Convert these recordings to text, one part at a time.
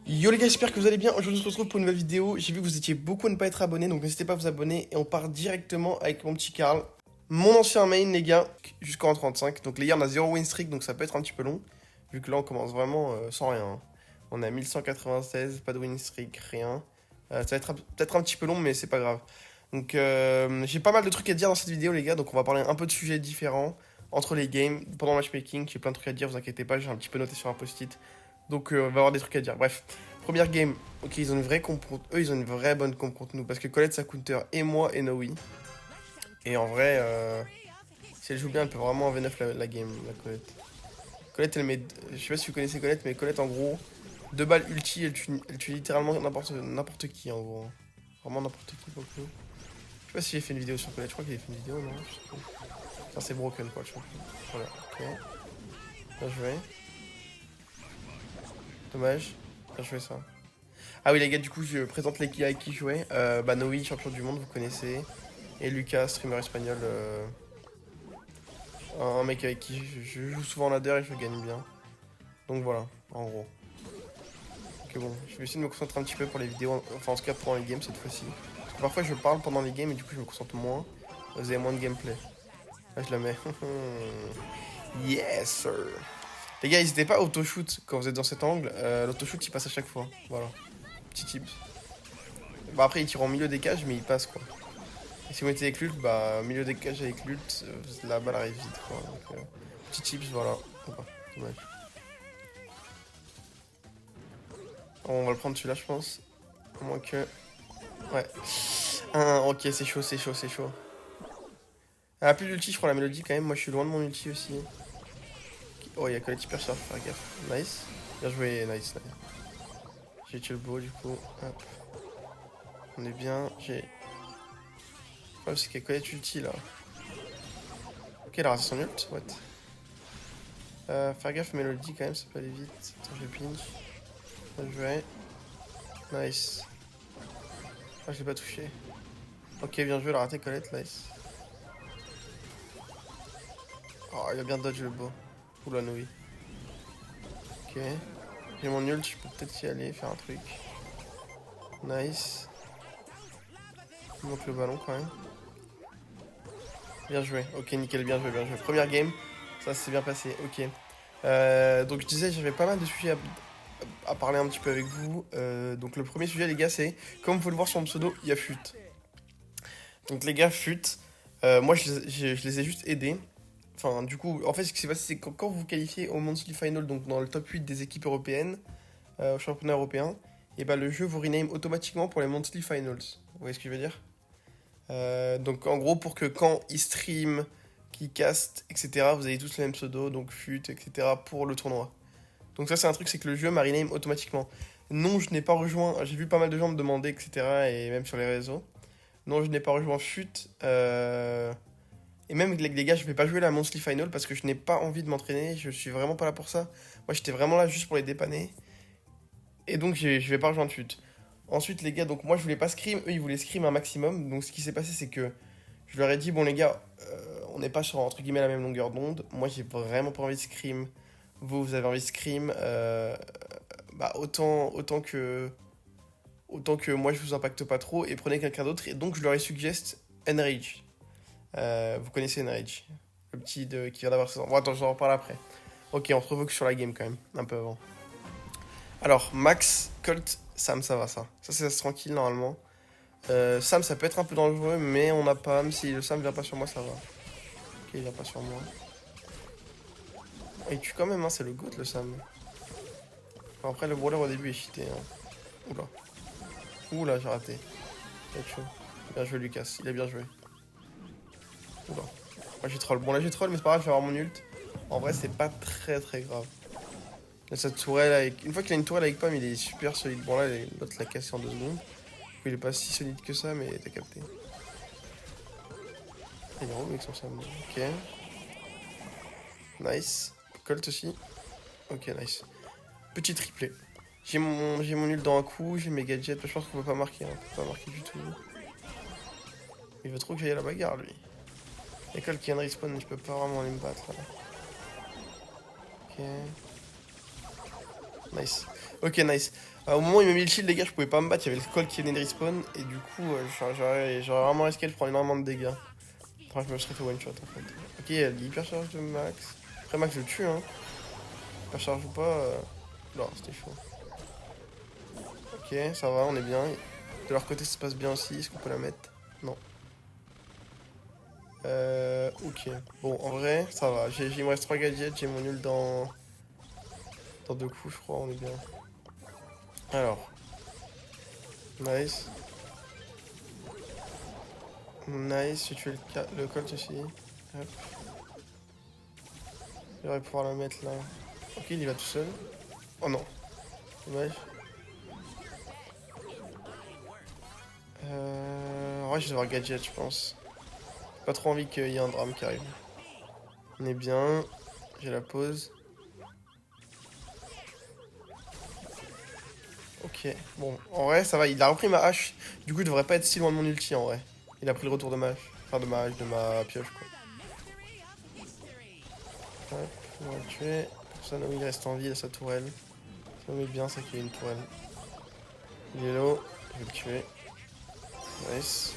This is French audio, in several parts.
Yo les gars, j'espère que vous allez bien. Aujourd'hui, on se retrouve pour une nouvelle vidéo. J'ai vu que vous étiez beaucoup à ne pas être abonnés, donc n'hésitez pas à vous abonner. Et on part directement avec mon petit Karl. Mon ancien main, les gars, jusqu'en 35. Donc les gars, on a 0 win streak, donc ça peut être un petit peu long. Vu que là, on commence vraiment sans rien, hein. On a 1196, pas de win streak, rien. Ça va être peut-être un petit peu long, mais c'est pas grave. Donc j'ai pas mal de trucs à dire dans cette vidéo, les gars. Donc on va parler un peu de sujets différents entre les games, pendant le matchmaking. J'ai plein de trucs à dire, vous inquiétez pas, j'ai un petit peu noté sur un post-it. Donc on va avoir des trucs à dire. Bref, première game. Ok, ils ont une vraie comp contre eux, ils ont une vraie bonne comp contre nous. Parce que Colette, ça counter et moi et Noe. Et en vrai, si elle joue bien, elle peut vraiment en V9 la game, la Colette. Colette, elle met. Je sais pas si vous connaissez Colette, mais Colette, en gros, 2 balles ulti, elle tue littéralement n'importe qui, en gros. Vraiment n'importe qui, pour le coup. Je sais pas si j'ai fait une vidéo sur Colette, je crois qu'il a fait une vidéo, non? Je sais pas. Enfin, c'est broken, quoi, le champion. Voilà, ok. Bien joué. Dommage. Bien joué, ça. Ah oui les gars, du coup je présente l'équipe avec qui je jouais. Bah Noé, champion du monde, vous connaissez. Et Lucas, streamer espagnol. Un mec avec qui je joue souvent en ladder et je gagne bien. Donc voilà, en gros. Ok bon, je vais essayer de me concentrer un petit peu pour les vidéos. Enfin en tout cas pendant les games cette fois-ci. Parce que parfois je parle pendant les games et du coup je me concentre moins. Vous avez moins de gameplay. Là je la mets. Yes sir. Les gars, n'hésitez pas à auto-shoot quand vous êtes dans cet angle. L'auto-shoot il passe à chaque fois. Voilà. Petit tips. Bah après il tire en milieu des cages mais il passe quoi. Et si vous mettez avec l'ult, bah milieu des cages avec l'ult, la balle arrive vite quoi. Donc, petit tips, voilà. Opa, dommage. On va le prendre celui-là, je pense. À moins que. Ouais. Ok, c'est chaud, c'est chaud, c'est chaud. Elle a plus d'ulti, je crois, la mélodie quand même. Moi, je suis loin de mon ulti aussi. Oh, il y a Colette hyper sharp, faire gaffe. Nice. Bien joué, nice. J'ai tué le beau, du coup. Hop. On est bien. J'ai. Oh, c'est qu'il y a Colette ulti là. Ok, elle a raté son ult. What? Faire gaffe, mélodie quand même, ça peut aller vite. Attends, je pinch. Bien joué. Nice. Ah, je l'ai pas touché. Ok, bien joué, elle a raté Colette, nice. Oh, il a bien dodge le beau. Oula, Noui. Ok. J'ai mon ult, je peux peut-être y aller, faire un truc. Nice. Il manque le ballon quand même. Bien joué. Ok, nickel, bien joué, bien joué. Première game, ça s'est bien passé. Ok. Donc je disais, j'avais pas mal de sujets à parler un petit peu avec vous. Donc le premier sujet, les gars, c'est, comme vous pouvez le voir sur mon pseudo, il y a FUT. Donc les gars, FUT, moi je les ai juste aidés. Enfin, du coup, en fait, ce qui s'est passé, c'est que quand vous vous qualifiez au Monthly Final, donc dans le top 8 des équipes européennes, au championnat européen, et bah le jeu vous rename automatiquement pour les Monthly Finals. Vous voyez ce que je veux dire? Donc en gros, pour que quand ils stream, qu'ils cast, etc., vous avez tous le même pseudo, donc FUT, etc., pour le tournoi. Donc ça, c'est un truc, c'est que le jeu m'a rename automatiquement. Non, je n'ai pas rejoint, j'ai vu pas mal de gens me demander, etc., et même sur les réseaux. Non, je n'ai pas rejoint FUT. Et même les gars, je vais pas jouer la Monthly Final parce que je n'ai pas envie de m'entraîner. Je suis vraiment pas là pour ça. Moi, j'étais vraiment là juste pour les dépanner. Et donc, je vais pas rejoindre FUT. Ensuite, les gars, donc moi, je voulais pas scrim. Eux, ils voulaient scrim un maximum. Donc, ce qui s'est passé, c'est que je leur ai dit, bon, les gars, on n'est pas sur entre guillemets la même longueur d'onde. Moi, j'ai vraiment pas envie de scrim. Vous avez envie de scrim. Bah, autant que moi, je vous impacte pas trop. Et prenez quelqu'un d'autre. Et donc, je leur ai suggest Enrage. Vous connaissez Enrage, le petit qui vient d'avoir 16 ans. Bon, attends, j'en reparle après. Ok, on se revoque sur la game quand même, un peu avant. Alors, Max, Colt, Sam, ça va ça. Ça, c'est tranquille normalement. Sam, ça peut être un peu dangereux, mais on n'a pas. Même si le Sam vient pas sur moi, ça va. Ok, il vient pas sur moi. Oh, il tue quand même, hein, c'est le GOAT le Sam. Enfin, après, le brawler au début est cheaté. Hein. Oula. Oula, j'ai raté. Il est chaud. Bien joué, Lucas, il a bien joué. Oula. Moi, j'ai troll. Bon, là, j'ai troll, mais c'est pas grave, je vais avoir mon ult. En vrai, c'est pas très très grave. Là, sa tourelle avec. Une fois qu'il a une tourelle avec Pam, il est super solide. Bon, là, l'autre l'a cassé en 2 secondes. Il est pas si solide que ça, mais t'as capté. Il est en haut avec son Sam. Ok. Nice. Colt aussi. Ok, nice. Petit triplé. J'ai mon ult dans un coup, j'ai mes gadgets. Je pense qu'on peut pas marquer. Hein. On peut pas marquer du tout. Il veut trop que j'aille à la bagarre, lui. Il y a Colt qui vient de respawn, je peux pas vraiment aller me battre. Là. Ok. Nice. Ok, nice. Au moment où il m'a mis le shield, les gars, je pouvais pas me battre. Il y avait le Skull qui venait de respawn. Et du coup, j'aurais vraiment risqué de prendre énormément de dégâts. Enfin, je me serais fait one shot en fait. Ok, il y a l'hyper charge de Max. Après, Max, je le tue, hein. Hyper charge ou pas. Non, c'était chaud. Ok, ça va, on est bien. De leur côté, ça se passe bien aussi. Est-ce qu'on peut la mettre? Non. Ok. Bon, en vrai, ça va. Il me reste 3 gadgets. J'ai mon nul dans 2 coups, je crois. On est bien. Alors. Nice. Nice, j'ai tué le Colt aussi. Hop. J'aurais pouvoir la mettre là. Ok, il y va tout seul. Oh non. Dommage. En vrai, je vais devoir gadget, je pense. J'ai pas trop envie qu'il y ait un drame qui arrive. On est bien. J'ai la pause. Ok. Bon, en vrai, ça va. Il a repris ma hache. Du coup, il devrait pas être si loin de mon ulti en vrai. Il a pris le retour de ma hache. Enfin, de ma hache, de ma pioche, quoi. Hop, on va le tuer. Pour ça, Naomi il reste en vie à sa tourelle. Ça met bien, ça qu'il y ait une tourelle. Il est low. Je vais le tuer. Nice.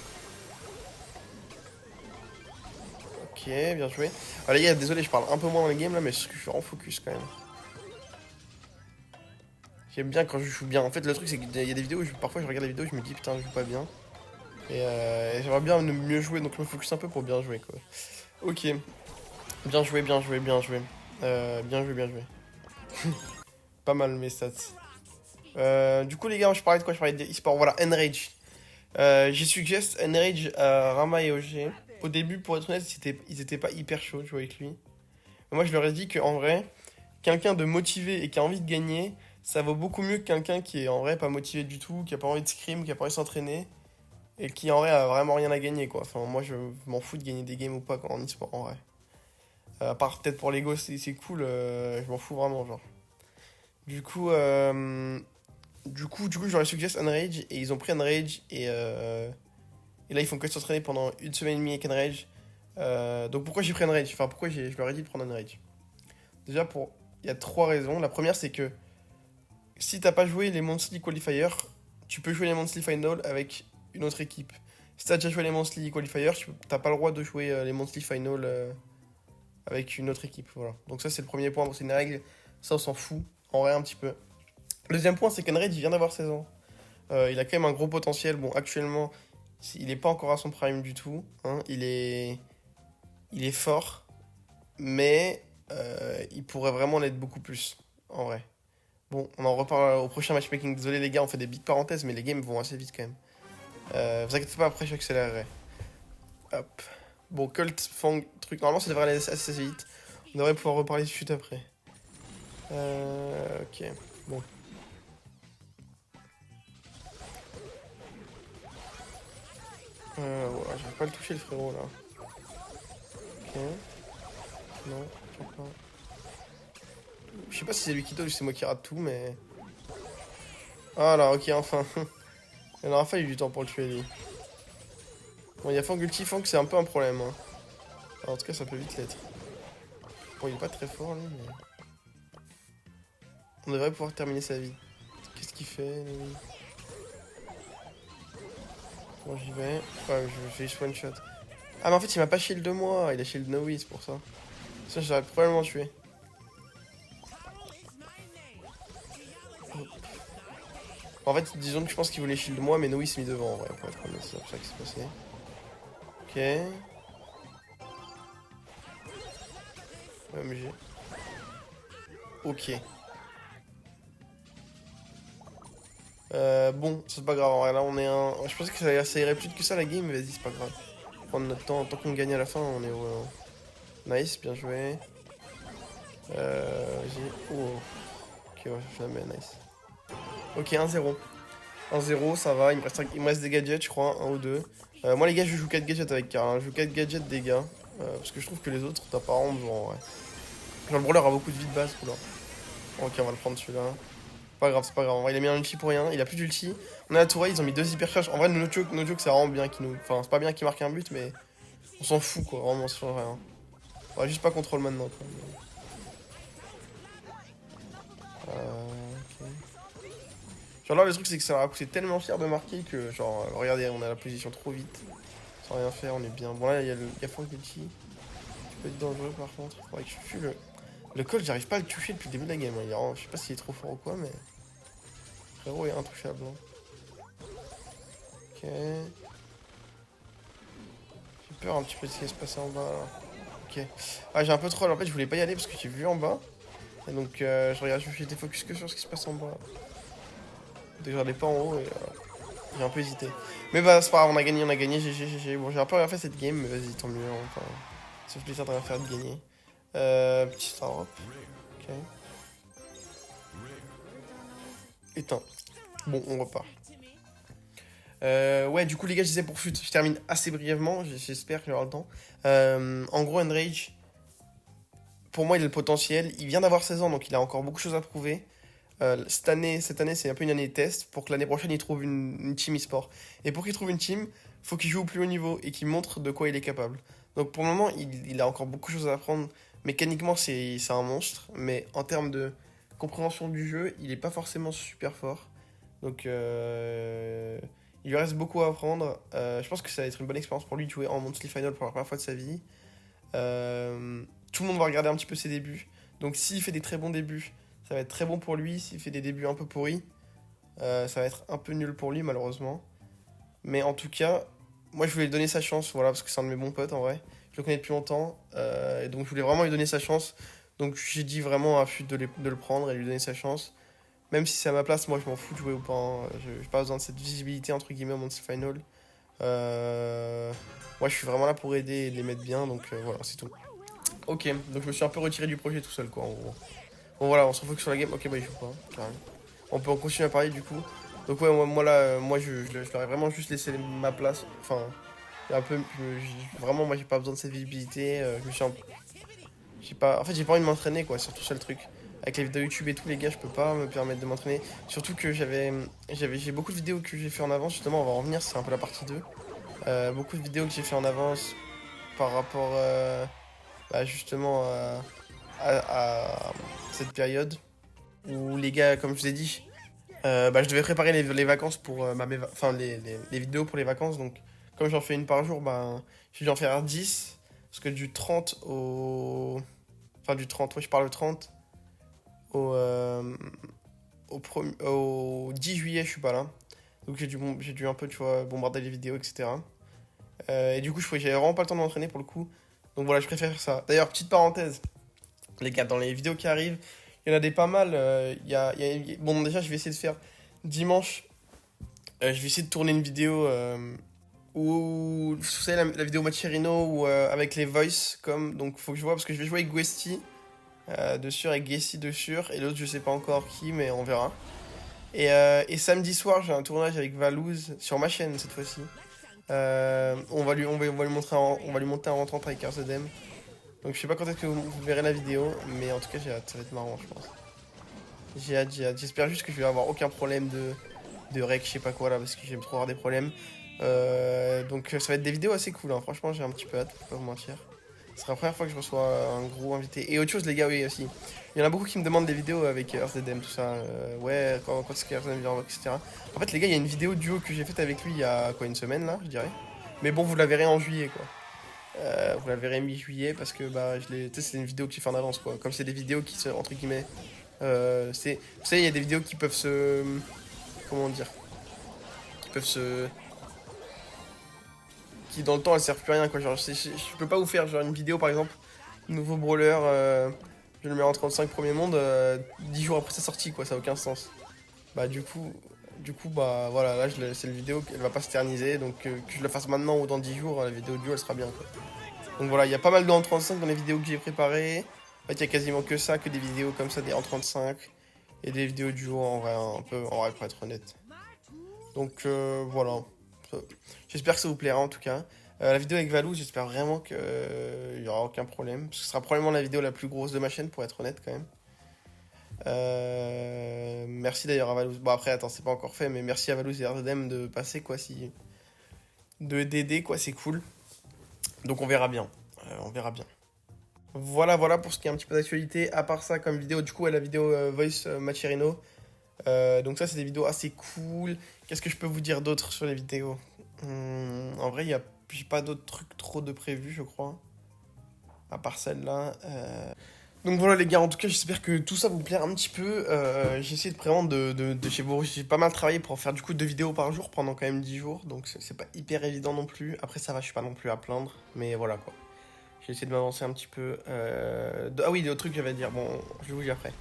Ok, bien joué. Ah les gars, désolé, je parle un peu moins dans les games là, mais je suis en focus quand même. J'aime bien quand je joue bien. En fait, le truc, c'est qu'il y a des vidéos où parfois je regarde les vidéos et je me dis putain, je joue pas bien. Et j'aimerais bien mieux jouer, donc je me focus un peu pour bien jouer quoi. Ok, bien joué, bien joué, bien joué. Bien joué, bien joué. Pas mal mes stats. Du coup, les gars, je parlais de quoi? Je parlais de e-sport. Voilà, Enrage. J'ai suggest Enrage à Rama et OG. Au début, pour être honnête, ils étaient pas hyper chauds de jouer avec lui. Mais moi, je leur ai dit qu'en vrai, quelqu'un de motivé et qui a envie de gagner, ça vaut beaucoup mieux que quelqu'un qui est en vrai pas motivé du tout, qui a pas envie de scrim, qui a pas envie de s'entraîner, et qui en vrai a vraiment rien à gagner quoi. Enfin, moi, je m'en fous de gagner des games ou pas en e-sport en vrai. À part peut-être pour l'ego, c'est cool, je m'en fous vraiment, genre. Du coup, j'aurais suggéré Unrage et ils ont pris Unrage et là ils font que s'entraîner pendant une semaine et demie avec Unrage. Donc pourquoi j'ai pris Unrage? Enfin pourquoi je leur ai dit de prendre Unrage? Déjà il y a 3 raisons. La première c'est que si t'as pas joué les Monthly Qualifiers, tu peux jouer les Monthly Final avec une autre équipe. Si t'as déjà joué les Monthly Qualifiers, t'as pas le droit de jouer les Monthly Final avec une autre équipe. Voilà. Donc ça c'est le premier point, c'est une règle. Ça on s'en fout, en vrai un petit peu. Le deuxième point c'est qu'Unrage il vient d'avoir 16 ans. Il a quand même un gros potentiel. Bon, actuellement, il n'est pas encore à son prime du tout. Hein. Il est fort, mais il pourrait vraiment l'être beaucoup plus, en vrai. Bon, on en reparle au prochain matchmaking. Désolé les gars, on fait des big parenthèses, mais les games vont assez vite quand même. Vous inquiétez pas, après j'accélérerai. Hop. Bon, Colt, Fang, truc. Normalement, ça devrait aller assez vite. On devrait pouvoir reparler de chute après. Ok. Bon. Ouais, j'arrive pas à le toucher le frérot là. Ok. Non, toujours pas. Je sais pas si c'est lui qui dodge ou c'est moi qui rate tout, mais. Ah là, ok, enfin. Il aura fallu du temps pour le tuer, lui. Bon, il y a Fang ulti, Fang, c'est un peu un problème. Hein. Alors, en tout cas, ça peut vite l'être. Bon, il est pas très fort, lui, mais. On devrait pouvoir terminer sa vie. Qu'est-ce qu'il fait, lui? Bon, j'y vais. Ouais, je fais juste one shot. Ah, mais en fait, il m'a pas shield de moi. Il a shield Noe, c'est pour ça. Ça, j'aurais probablement tué. En fait, disons que je pense qu'il voulait shield moi, mais Noe s'est mis devant, en vrai, pour être honnête. C'est pour ça qui s'est passé. Ok. OMG. Ok. Bon, c'est pas grave, en vrai, là on est un. Je pensais que ça irait plus vite que ça la game, mais vas-y, c'est pas grave. Prendre notre temps, tant qu'on gagne à la fin, on est au. Nice, bien joué. Vas-y. Oh. Ok, ouais, jamais, nice. Ok, 1-0. 1-0, ça va, il me reste des gadgets, je crois, un ou deux. Moi, les gars, je joue 4 gadgets avec Karl, hein. Je joue 4 gadgets des gars. Parce que je trouve que les autres, t'as pas vraiment besoin, en vrai. Genre, le brawler a beaucoup de vie de base, oula. Ok, on va le prendre celui-là. Pas grave, c'est pas grave. En vrai, il a mis un ulti pour rien. Il a plus d'ulti. On a la tourelle, ils ont mis 2 hyper charges. En vrai, no joke, c'est vraiment bien qu'ils nous. Enfin, c'est pas bien qu'ils marquent un but, mais on s'en fout quoi. Vraiment, ça change rien. On va juste pas contrôle maintenant quoi. Ok. Genre là, le truc, c'est que ça va coûter tellement cher de marquer que, genre, regardez, on a la position trop vite. Sans rien faire, on est bien. Bon, là, il y a Frank Belchi. Ça peut être dangereux par contre. Faudrait que je tue le col, j'arrive pas à le toucher depuis le début de la game. Je sais pas s'il est trop fort ou quoi, mais. Frérot est intouchable. Hein. Ok. J'ai peur un petit peu de ce qui va se passer en bas là. Ok. Ah, j'ai un peu troll. En fait, je voulais pas y aller parce que j'ai vu en bas. Et donc, j'étais focus que sur ce qui se passe en bas. Donc, je regardais pas en haut et j'ai un peu hésité. Mais bah, c'est pas grave, on a gagné, GG. Bon, j'ai un peu rien fait cette game, mais vas-y, tant mieux. Hein, enfin, ça fait plaisir de rien faire de gagner. Petit star drop. Ok. Éteint. Bon, on repart. Ouais, du coup, les gars, je disais pour FUT, je termine assez brièvement, j'espère que j'aurai le temps. En gros, Enrage, pour moi, il a le potentiel. Il vient d'avoir 16 ans, donc il a encore beaucoup de choses à prouver. Cette année, c'est un peu une année de test pour que l'année prochaine, il trouve une team e-sport. Et pour qu'il trouve une team, faut qu'il joue au plus haut niveau et qu'il montre de quoi il est capable. Donc pour le moment, il a encore beaucoup de choses à apprendre. Mécaniquement, c'est un monstre, mais en termes de compréhension du jeu, il est pas forcément super fort. Donc il lui reste beaucoup à apprendre. Je pense que ça va être une bonne expérience pour lui de jouer en Monthly Final pour la première fois de sa vie. Tout le monde va regarder un petit peu ses débuts. Donc s'il fait des très bons débuts, ça va être très bon pour lui. S'il fait des débuts un peu pourris, ça va être un peu nul pour lui malheureusement. Mais en tout cas, moi je voulais lui donner sa chance, voilà, parce que c'est un de mes bons potes en vrai. Je le connais depuis longtemps, et donc je voulais vraiment lui donner sa chance. Donc j'ai dit vraiment à FUT de le prendre et lui donner sa chance. Même si c'est à ma place, moi je m'en fous de jouer ou pas. Hein. J'ai pas besoin de cette visibilité entre guillemets au Monthly Final. Moi je suis vraiment là pour aider et les mettre bien, donc voilà, c'est tout. Ok, donc je me suis un peu retiré du projet tout seul quoi en gros. Bon voilà, on se refocus sur la game. Ok, bah il joue pas, carrément. On peut en continuer à parler du coup. Donc ouais, moi là, moi je leur ai vraiment juste laissé ma place. Enfin, un peu, vraiment moi j'ai pas besoin de cette visibilité. Je me suis j'ai pas, en fait j'ai pas envie de m'entraîner quoi, surtout ça le truc. Avec les vidéos YouTube et tout les gars, je peux pas me permettre de m'entraîner. Surtout que j'ai beaucoup de vidéos que j'ai fait en avance. Justement, on va en revenir, c'est un peu la partie 2. Beaucoup de vidéos que j'ai fait en avance par rapport bah, justement à cette période où les gars, comme je vous ai dit, bah, je devais préparer les vacances pour enfin les vidéos pour les vacances. Donc, comme j'en fais une par jour, bah, j'ai dû en faire 10. Parce que du 30 au. Enfin, du 30, ouais, je parle le 30. Au, au 10 juillet, je suis pas là. Donc, j'ai dû un peu, tu vois, bombarder les vidéos, etc. Et du coup, j'avais vraiment pas le temps de m'entraîner pour le coup. Donc voilà, je préfère faire ça. D'ailleurs, petite parenthèse, les gars, dans les vidéos qui arrivent, il y en a des pas mal. Bon, déjà, je vais essayer de faire dimanche. Je vais essayer de tourner une vidéo où. Vous savez, la vidéo Macherino ou avec les voice. Donc, faut que je vois parce que je vais jouer avec Guesti dessus, avec Gessi dessus. Et l'autre, je sais pas encore qui, mais on verra. Et samedi soir, j'ai un tournage avec Valouz sur ma chaîne cette fois-ci. On va lui montrer on va lui monter en rentrant avec RZM. Donc je sais pas quand est-ce que vous verrez la vidéo, mais en tout cas j'ai hâte, ça va être marrant je pense. J'ai hâte, j'ai hâte. J'espère juste que je vais avoir aucun problème de rec, je sais pas quoi là, parce que j'aime trop avoir des problèmes. Donc ça va être des vidéos assez cool, hein. Franchement j'ai un petit peu hâte, faut pas vous mentir. Ce sera la première fois que je reçois un gros invité. Et autre chose les gars, oui aussi. Il y en a beaucoup qui me demandent des vidéos avec RZM, tout ça. Ouais, quand est-ce que RZM vient, etc. En fait les gars, il y a une vidéo duo que j'ai faite avec lui il y a quoi, une semaine là, je dirais. Mais bon, vous la verrez en juillet quoi. Vous la verrez mi-juillet parce que bah, c'est une vidéo que j'ai fait en avance quoi. Comme c'est des vidéos qui se, entre guillemets, vous savez, il y a des vidéos qui peuvent se, comment dire, qui peuvent se, qui dans le temps elles servent plus à rien quoi. Genre, je peux pas vous faire genre une vidéo par exemple, nouveau brawler, je le mets en 35 premier monde, 10 jours après sa sortie quoi, ça a aucun sens. Bah du coup bah voilà, là c'est une vidéo qu'elle va pas se terniser, donc que je la fasse maintenant ou dans 10 jours, la vidéo du elle sera bien quoi. Donc voilà, il y a pas mal de 1.35 dans les vidéos que j'ai préparées. En fait, il y a quasiment que ça, que des vidéos comme ça, des 1.35. Et des vidéos duo en vrai, un peu, en vrai, pour être honnête. Donc voilà. J'espère que ça vous plaira en tout cas. La vidéo avec Valou, j'espère vraiment qu'il n'y aura aucun problème. Parce que ce sera probablement la vidéo la plus grosse de ma chaîne, pour être honnête quand même. Merci d'ailleurs à Valouz. Bon après, attends, c'est pas encore fait, mais merci à Valouz et RDM de passer quoi, si. D'aider quoi, c'est cool. Donc on verra bien. On verra bien. Voilà pour ce qui est un petit peu d'actualité. À part ça, comme vidéo, du coup, la vidéo Voice Macherino. Donc ça, c'est des vidéos assez cool. Qu'est-ce que je peux vous dire d'autre sur les vidéos? En vrai, j'ai pas d'autres trucs trop de prévus, je crois. À part celle-là. Donc voilà les gars, en tout cas j'espère que tout ça vous plaira un petit peu. J'ai essayé de vraiment de chez vous. J'ai pas mal travaillé pour faire du coup 2 vidéos par jour pendant quand même 10 jours. Donc c'est pas hyper évident non plus. Après ça va, je suis pas non plus à plaindre. Mais voilà quoi. J'ai essayé de m'avancer un petit peu. Ah oui, d'autres trucs que j'avais à dire. Bon, je vais vous dire après.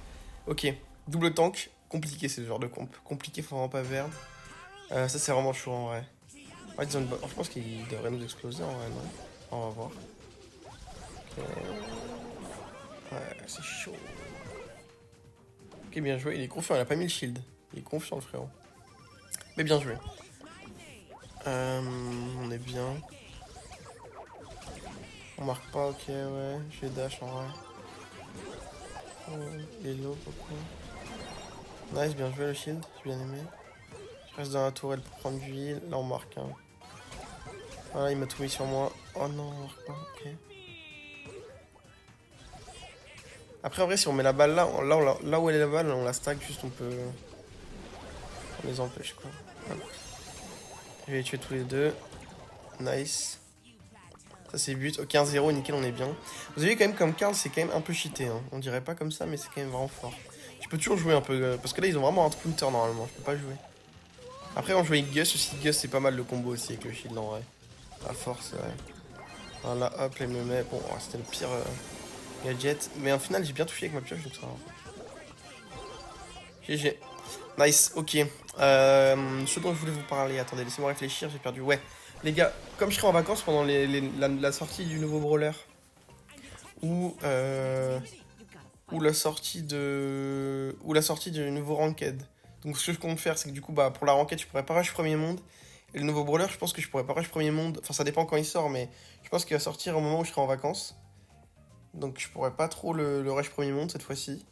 Ok, double tank. Compliqué c'est ce genre de comp. Compliqué, faut vraiment pas perdre. Ça c'est vraiment chaud en vrai. Ouais, je pense qu'il devrait nous exploser en vrai, non? On va voir. Ok. Ouais, c'est chaud. Ok, bien joué. Il est confiant, il a pas mis le shield. Il est confiant, le frérot. Mais bien joué. On est bien. On marque pas, ok, ouais. Je vais dash en vrai. Oh, il est low, pourquoi? Nice, bien joué le shield, j'ai bien aimé. Je reste dans la tourelle pour prendre du heal. Là, on marque un. Voilà, il m'a tout mis sur moi. Oh non, on marque pas, ok. Après, en vrai, si on met la balle là, là où elle est la balle, on la stack, juste on peut. On les empêche, quoi. Hop. Je vais les tuer tous les deux. Nice. Ça c'est but. Ok, 1-0, nickel, on est bien. Vous avez vu quand même comme Karl, c'est quand même un peu cheaté. Hein. On dirait pas comme ça, mais c'est quand même vraiment fort. Tu peux toujours jouer un peu. Parce que là, ils ont vraiment un counter normalement. Je peux pas jouer. Après, on joue avec Gus aussi. Gus, c'est pas mal le combo aussi avec le shield en vrai. À force, ouais. Voilà, hop, là, il me met. Bon, c'était le pire gadget. Mais en final, j'ai bien touché avec ma pioche, donc ça va. GG. Nice, ok. Ce dont je voulais vous parler. Attendez, laissez-moi réfléchir, j'ai perdu. Ouais. Les gars, comme je serai en vacances pendant la sortie du nouveau brawler, ou la sortie du nouveau ranked. Donc ce que je compte faire, c'est que du coup bah pour la ranked je pourrais pas rush premier monde, et le nouveau brawler je pense que je pourrais pas rush premier monde, enfin ça dépend quand il sort, mais je pense qu'il va sortir au moment où je serai en vacances, donc je pourrais pas trop le rush premier monde cette fois-ci.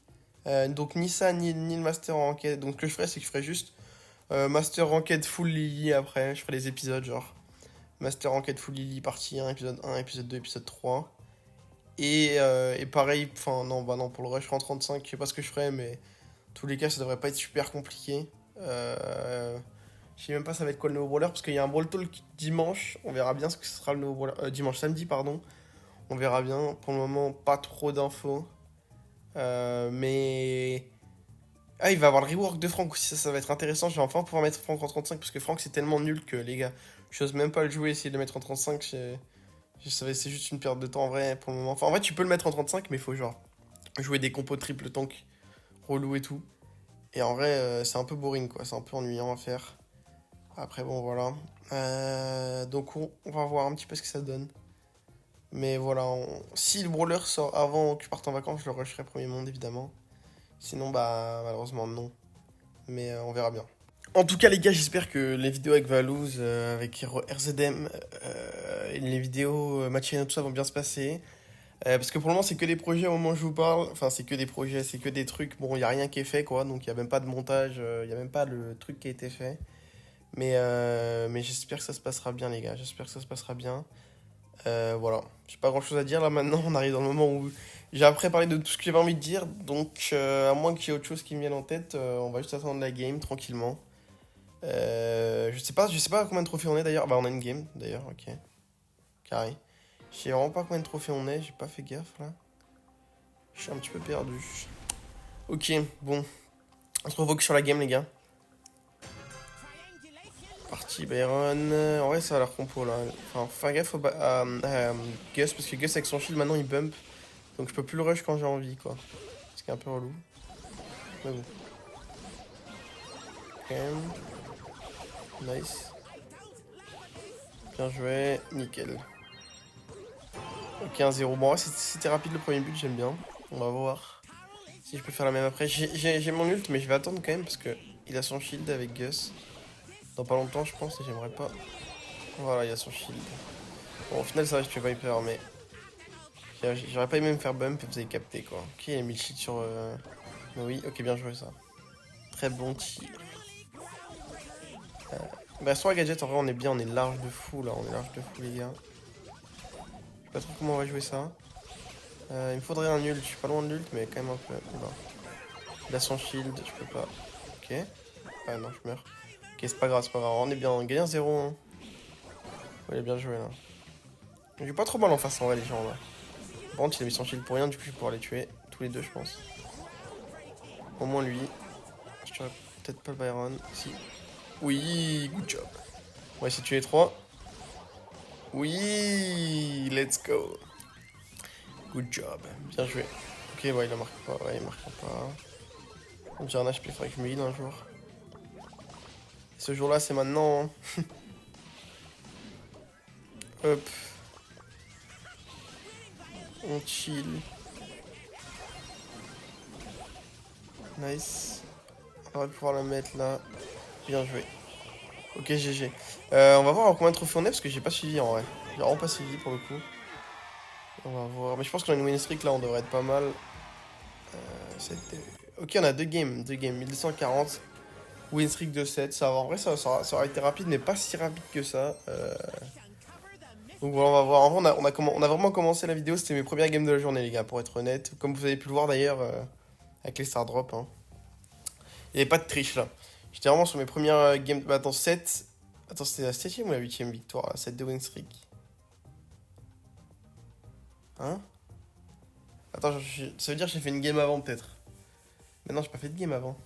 Donc ni ça ni le master ranked. Donc ce que je ferais, c'est que je ferais juste master ranked full Lily. Après je ferai les épisodes genre master ranked full Lily partie 1, épisode 1, épisode 2, épisode 3. Et pareil, enfin non, bah non, pour le rush en 35, je sais pas ce que je ferais, mais en tous les cas, ça devrait pas être super compliqué. Je sais même pas ça va être quoi le nouveau brawler, parce qu'il y a un Brawl Talk dimanche, on verra bien ce que ce sera le nouveau brawler. Dimanche, samedi, pardon, on verra bien. Pour le moment, pas trop d'infos. Mais. Ah, il va y avoir le rework de Franck aussi, ça va être intéressant. Je vais enfin pouvoir mettre Franck en 35, parce que Franck c'est tellement nul que les gars, je n'ose même pas le jouer, essayer de le mettre en 35. C'est juste une perte de temps en vrai pour le moment. Enfin, en vrai, tu peux le mettre en 35, mais il faut genre jouer des compos triple tank relou et tout. Et en vrai, c'est un peu boring quoi, c'est un peu ennuyant à faire. Après, bon, voilà. Donc, on va voir un petit peu ce que ça donne. Mais voilà, si le brawler sort avant que je parte en vacances, je le rusherai premier monde évidemment. Sinon, bah, malheureusement, non. Mais on verra bien. En tout cas, les gars, j'espère que les vidéos avec Valouz, avec RZM, et les vidéos Machina, tout ça vont bien se passer. Parce que pour le moment, c'est que des projets au moment où je vous parle. Enfin, c'est que des projets, c'est que des trucs. Bon, il n'y a rien qui est fait, quoi. Donc, il n'y a même pas de montage, il n'y a même pas le truc qui a été fait. Mais j'espère que ça se passera bien, les gars. J'espère que ça se passera bien. Voilà. J'ai pas grand chose à dire là maintenant. On arrive dans le moment où j'ai après parlé de tout ce que j'avais envie de dire. Donc, à moins qu'il y ait autre chose qui me vienne en tête, on va juste attendre la game tranquillement. Je sais pas combien de trophées on est d'ailleurs. Bah, on a une game d'ailleurs, ok. Carré. Je sais vraiment pas combien de trophées on est, j'ai pas fait gaffe là. Je suis un petit peu perdu. Ok, bon. On se revoque sur la game, les gars. Parti Byron. En vrai, ça a l'air compo là. Enfin, faire gaffe à Gus, parce que Gus avec son shield maintenant il bump. Donc je peux plus le rush quand j'ai envie, quoi. Ce qui est un peu relou. Mais bon. Ok. Nice. Bien joué. Nickel. Ok, 1-0. Bon, ouais, c'était rapide le premier but, j'aime bien. On va voir si je peux faire la même après. J'ai mon ult, mais je vais attendre quand même parce que il a son shield avec Gus. Dans pas longtemps, je pense, et j'aimerais pas. Voilà, il a son shield. Bon, au final, ça va, je fais Viper, mais j'aurais pas aimé me faire bump, vous avez capté quoi. Ok, il a mis le shield sur. Mais oui, ok, bien joué ça. Très bon tir. Bah, sur la gadget, en vrai, on est bien, on est large de fou là, on est large de fou, les gars. Je sais pas trop comment on va jouer ça. Il me faudrait un ult, je suis pas loin de l'ult, mais quand même un peu. Oula. Il a son shield, je peux pas. Ok. Ah non, je meurs. Ok, c'est pas grave, c'est pas grave. On est bien, on gagne un 0. Hein. Ouais, il est bien joué là. Il joue pas trop mal en face en vrai, les gens là. Par contre, il a mis son shield pour rien, du coup, je vais pouvoir les tuer. Tous les deux, je pense. Au moins lui. Je tuerai peut-être pas le Byron. Si. Oui, good job. On va essayer de tuer les trois. Oui, let's go. Good job. Bien joué. Ok, ouais, il a marqué pas. Ouais, il marquera pas. J'ai un HP, il faudrait que je me heal un jour. Et ce jour-là, c'est maintenant. Hein. Hop. On chill. Nice. On va pouvoir la mettre là. Bien joué. Ok, GG. On va voir combien de trophées on est parce que j'ai pas suivi en vrai. J'ai vraiment pas suivi pour le coup. On va voir. Mais je pense qu'on a une win streak là, on devrait être pas mal. Ok, on a deux games. 1240. Win streak de 7. Ça va, en vrai, ça aurait été rapide, mais pas si rapide que ça. Donc voilà, on va voir. En vrai, on a vraiment commencé la vidéo. C'était mes premières games de la journée, les gars, pour être honnête. Comme vous avez pu le voir d'ailleurs avec les Star Drop. Hein. Il n'y avait pas de triche là. J'étais vraiment sur mes premières games. Bah, attends, 7. Attends, c'était la 7ème ou la 8ème victoire là 7 de win streak. Hein? Attends, ça veut dire que j'ai fait une game avant peut-être. Mais non, j'ai pas fait de game avant.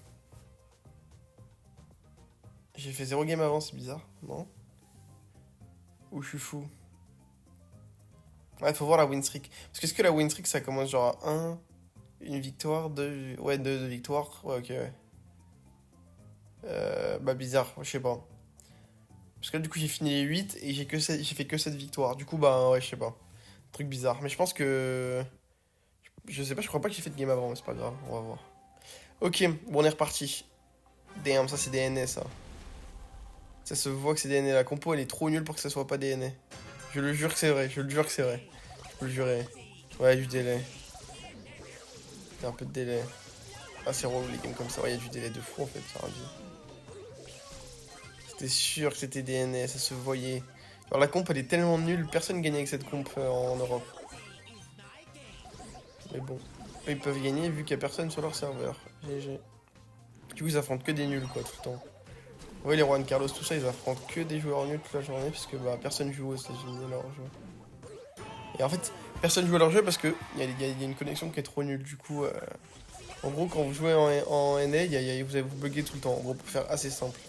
J'ai fait 0 game avant, c'est bizarre, non? Ou je suis fou? Ouais, faut voir la win streak. Parce que est-ce que la win streak ça commence genre à 1, une victoire, 2. Ouais, 2 victoires. Ouais, ok, ouais. Bah bizarre, je sais pas. Parce que là, du coup, j'ai fini les 8 et j'ai fait que 7 victoires. Du coup, bah ouais, je sais pas. Truc bizarre. Mais je pense que. Je sais pas, je crois pas que j'ai fait de game avant, mais c'est pas grave, on va voir. Ok, bon, on est reparti. Damn, ça c'est des NA ça. Ça se voit que c'est des NA. La compo elle est trop nulle pour que ça soit pas des NA. Je le jure que c'est vrai, je le jure que c'est vrai. Je peux le jurer. Ouais, du délai. Il y a un peu de délai. Ah, c'est relou les games comme ça. Ouais, il y a du délai de fou en fait, ça dit. C'était sûr que c'était des NA, ça se voyait. Alors la comp elle est tellement nulle, personne gagne avec cette comp en Europe. Mais bon, eux, ils peuvent gagner vu qu'il n'y a personne sur leur serveur. GG. Du coup, ils affrontent que des nuls quoi tout le temps. Ouais, les Juan Carlos, tout ça, ils affrontent que des joueurs nuls toute la journée parce que bah, personne joue aux États-Unis à leur jeu. Et en fait, personne joue à leur jeu parce que il y a une connexion qui est trop nulle. Du coup, en gros, quand vous jouez en NA, vous allez vous bugger tout le temps. En gros, pour faire assez simple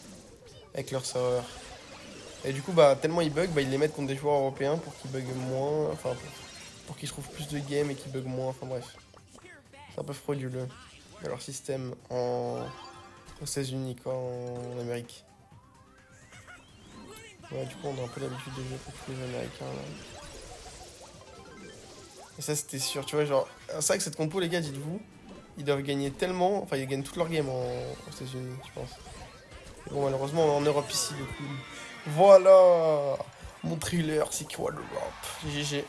avec leur serveur. Et du coup, bah, tellement ils bug, bah, ils les mettent contre des joueurs européens pour qu'ils buguent moins. Enfin, pour qu'ils trouvent plus de games et qu'ils buguent moins. Enfin, bref. C'est un peu frauduleux. Leur système aux États-Unis, quoi, en Amérique. Ouais, du coup, on a un peu l'habitude de jouer contre tous les Américains, là. Et ça, c'était sûr, tu vois, genre... C'est vrai que cette compo, les gars, dites-vous, ils doivent gagner tellement... Enfin, ils gagnent toutes leurs games aux États-Unis, je pense. Et bon, malheureusement, on est en Europe ici, du coup. Voilà. Mon thriller, c'est quoi l'Europe? GG.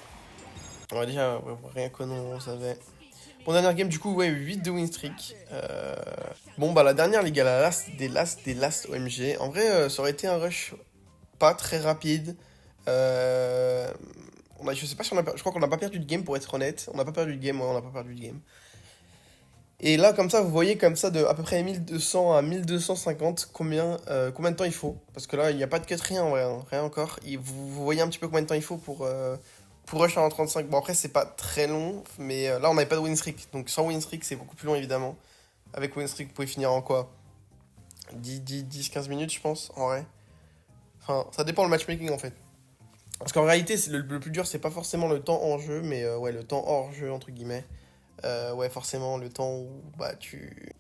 On va déjà, ouais, rien que non, on savait. Bon, dernière game, du coup, ouais, 8 de win streak. Bon, bah, la dernière, les gars, la last OMG. En vrai, ça aurait été un rush pas très rapide. Je sais pas si je crois qu'on n'a pas perdu de game pour être honnête. On n'a pas perdu de game, ouais, on n'a pas perdu de game. Et là, comme ça, vous voyez comme ça de à peu près 1200 à 1250 combien de temps il faut. Parce que là, il n'y a pas de cut, rien en vrai, hein, rien encore. Et vous voyez un petit peu combien de temps il faut pour rush à 1,35. Bon, après, c'est pas très long, mais là, on n'avait pas de win streak. Donc sans win streak, c'est beaucoup plus long évidemment. Avec win streak, vous pouvez finir en quoi 10-15 minutes, je pense, en vrai. Enfin, ça dépend le matchmaking en fait. Parce qu'en réalité, le plus dur, c'est pas forcément le temps en jeu, mais ouais, le temps hors jeu, entre guillemets. Ouais, forcément, le temps où bah, tu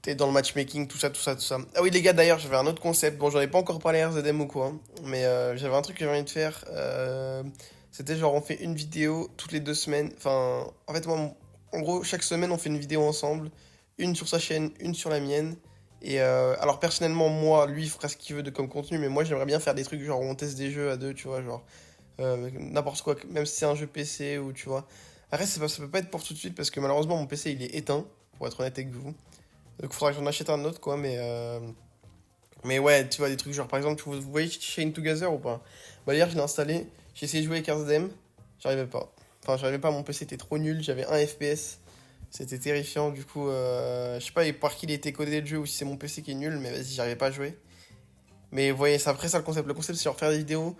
t'es dans le matchmaking, tout ça, tout ça, tout ça. Ah oui, les gars, d'ailleurs, j'avais un autre concept. Bon, j'en ai pas encore parlé à RZM ou quoi, hein, mais j'avais un truc que j'ai envie de faire. C'était genre, on fait une vidéo toutes les 2 semaines. Enfin, en fait, moi, en gros, chaque semaine, on fait une vidéo ensemble. Une sur sa chaîne, une sur la mienne. Et alors, personnellement, moi, lui, il fera ce qu'il veut comme contenu, mais moi, j'aimerais bien faire des trucs genre où on teste des jeux à deux, tu vois, genre. N'importe quoi, même si c'est un jeu PC ou tu vois. Après, ça peut pas être pour tout de suite parce que malheureusement mon PC il est éteint, pour être honnête avec vous. Donc il faudra que j'en achète un autre quoi, mais ouais, tu vois, des trucs genre par exemple, vous voyez Chain Together ou pas? Bah hier je l'ai installé, j'ai essayé de jouer avec RZM, j'arrivais pas. Enfin, j'arrivais pas, mon PC était trop nul, j'avais 1 FPS. C'était terrifiant, du coup, je sais pas par qui il était codé le jeu ou si c'est mon PC qui est nul, mais vas-y, j'arrivais pas à jouer. Mais vous voyez, c'est après ça le concept. Le concept, c'est de refaire des vidéos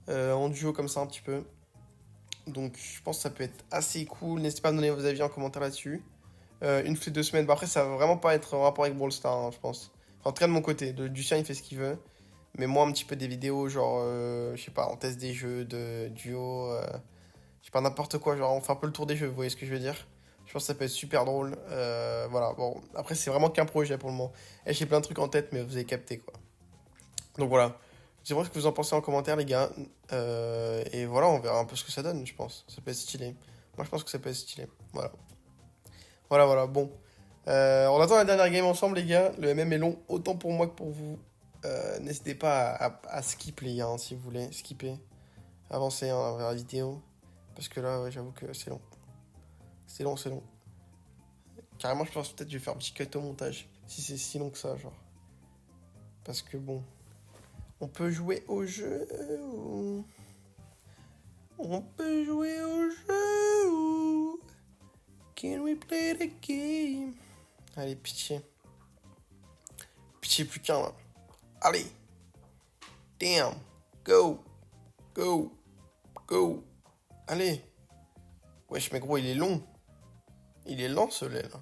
en duo comme ça un petit peu. Donc je pense que ça peut être assez cool. N'hésitez pas à me donner vos avis en commentaire là-dessus. Une toutes les 2 semaines. Bah, après, ça va vraiment pas être en rapport avec Brawl Stars, hein, je pense. Enfin, en tout cas de mon côté. Du sien, il fait ce qu'il veut. Mais moi, un petit peu des vidéos, genre, je sais pas, on teste des jeux de duo. Je sais pas, n'importe quoi. Genre, on fait un peu le tour des jeux, vous voyez ce que je veux dire? Je pense que ça peut être super drôle. Voilà, bon. Après, c'est vraiment qu'un projet pour le moment. Et j'ai plein de trucs en tête, mais vous avez capté, quoi. Donc voilà. Dites-moi ce que vous en pensez en commentaire, les gars. Et voilà, on verra un peu ce que ça donne, je pense. Ça peut être stylé. Moi, je pense que ça peut être stylé. Voilà. Voilà, voilà, bon. On attend la dernière game ensemble, les gars. Le MM est long, autant pour moi que pour vous. N'hésitez pas à skip, les gars, hein, si vous voulez. Skipper. Avancer hein, vers la vidéo. Parce que là, ouais, j'avoue que c'est long. C'est long, c'est long. Carrément, je pense peut-être que je vais faire un petit cut au montage. Si c'est si long que ça, genre. Parce que bon. On peut jouer au jeu. On peut jouer au jeu. Can we play the game? Allez, pitié. Pitié, plus qu'un là. Allez. Damn. Go. Go. Go. Allez. Wesh, mais gros, il est long. Il est lent, ce lait, là.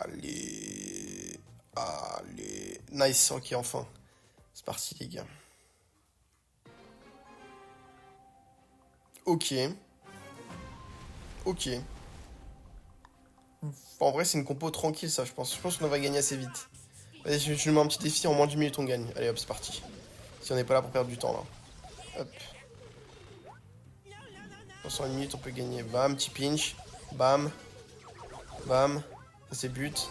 Allez. Allez. Nice, ok, enfin. C'est parti, les gars. Ok. Ok. En vrai, c'est une compo tranquille, ça, je pense. Je pense qu'on va gagner assez vite. Vas-y, je mets un petit défi, en moins de 10 minutes, on gagne. Allez, hop, c'est parti. Si on n'est pas là pour perdre du temps, là. Hop. Dans 1 minute, on peut gagner. Bam, petit pinch. Bam. Bam. Ça, c'est but.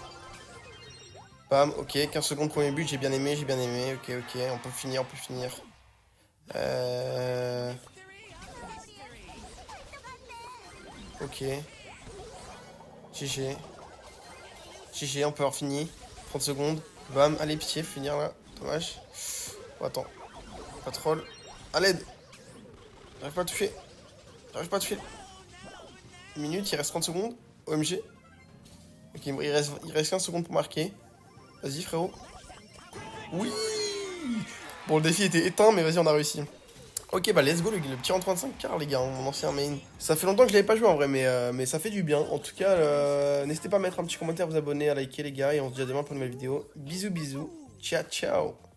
Bam, ok. 15 secondes, premier but, j'ai bien aimé, j'ai bien aimé. Ok, ok, on peut finir, on peut finir. Ok. GG. GG, on peut avoir fini. 30 secondes. Bam, allez, pitié, finir là. Dommage. Oh, attends. Pas troll. À l'aide. J'arrive pas à toucher. J'arrive pas à toucher. 1 minute, il reste 30 secondes. OMG. Ok, il reste 15 secondes pour marquer. Vas-y, frérot. Oui. Bon, le défi était éteint, mais vas-y, on a réussi. Ok, bah let's go, le petit en 35 car les gars, mon ancien main. Ça fait longtemps que je l'avais pas joué en vrai, mais ça fait du bien. En tout cas, n'hésitez pas à mettre un petit commentaire, vous abonner, à liker les gars, et on se dit à demain pour une nouvelle vidéo. Bisous, bisous. Ciao, ciao.